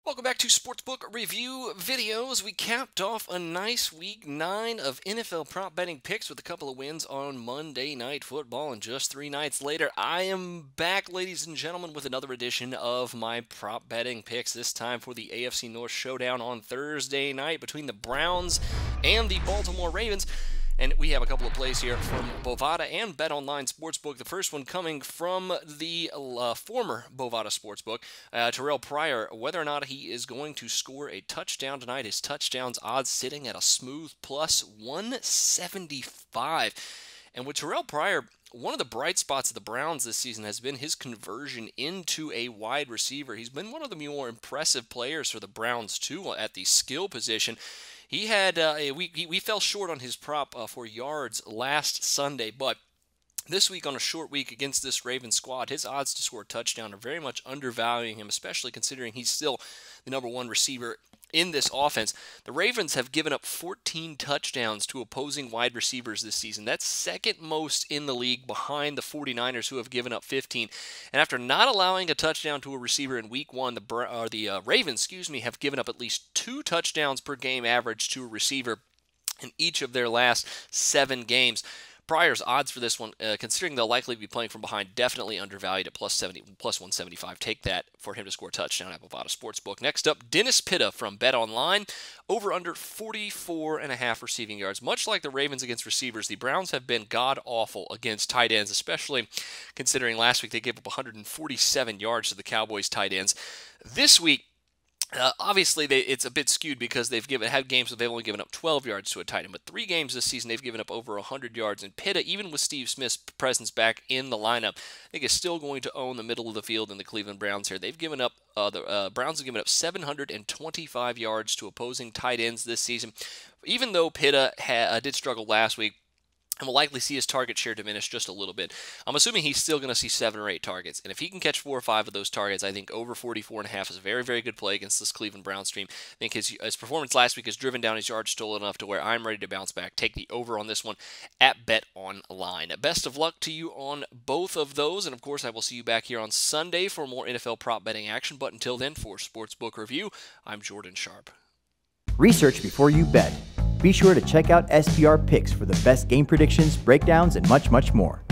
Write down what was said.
Welcome back to Sportsbook Review Videos. We capped off a nice week 9 of NFL prop betting picks with a couple of wins on Monday Night Football, and just 3 nights later, I am back, ladies and gentlemen, with another edition of my prop betting picks, this time for the AFC North showdown on Thursday night between the Browns and the Baltimore Ravens. And we have a couple of plays here from Bovada and BetOnline Sportsbook. The first one coming from the former Bovada Sportsbook, Terrelle Pryor, whether or not he is going to score a touchdown tonight. His touchdowns odds sitting at a smooth plus 175. And with Terrelle Pryor, one of the bright spots of the Browns this season has been his conversion into a wide receiver. He's been one of the more impressive players for the Browns, too, at the skill position. He had we fell short on his prop for yards last Sunday, but this week on a short week against this Ravens squad, his odds to score a touchdown are very much undervaluing him, especially considering he's still the number one receiver in this offense. The Ravens have given up 14 touchdowns to opposing wide receivers this season. That's second most in the league, behind the 49ers, who have given up 15. And after not allowing a touchdown to a receiver in week 1, the Ravens, have given up at least 2 touchdowns per game average to a receiver in each of their last 7 games. Pryor's odds for this one, considering they'll likely be playing from behind, definitely undervalued at plus 175. Take that for him to score a touchdown at Bovada Sportsbook. Next up, Dennis Pitta from BetOnline. Over under 44.5 receiving yards. Much like the Ravens against receivers, the Browns have been god-awful against tight ends, especially considering last week they gave up 147 yards to the Cowboys tight ends. This week, obviously, it's a bit skewed because they've had games where they've only given up 12 yards to a tight end, but 3 games this season they've given up over 100 yards. And Pitta, even with Steve Smith's presence back in the lineup, I think is still going to own the middle of the field in the Cleveland Browns here. They've given up the Browns have given up 725 yards to opposing tight ends this season. Even though Pitta did struggle last week, and will likely see his target share diminish just a little bit, I'm assuming he's still going to see 7 or 8 targets. And if he can catch 4 or 5 of those targets, I think over 44.5 is a very, very good play against this Cleveland Browns team. I think his performance last week has driven down his yards total enough to where I'm ready to bounce back. Take the over on this one at BetOnline. Best of luck to you on both of those. And, of course, I will see you back here on Sunday for more NFL prop betting action. But until then, for Sportsbook Review, I'm Jordan Sharp. Research before you bet. Be sure to check out SPR Picks for the best game predictions, breakdowns, and much, much more.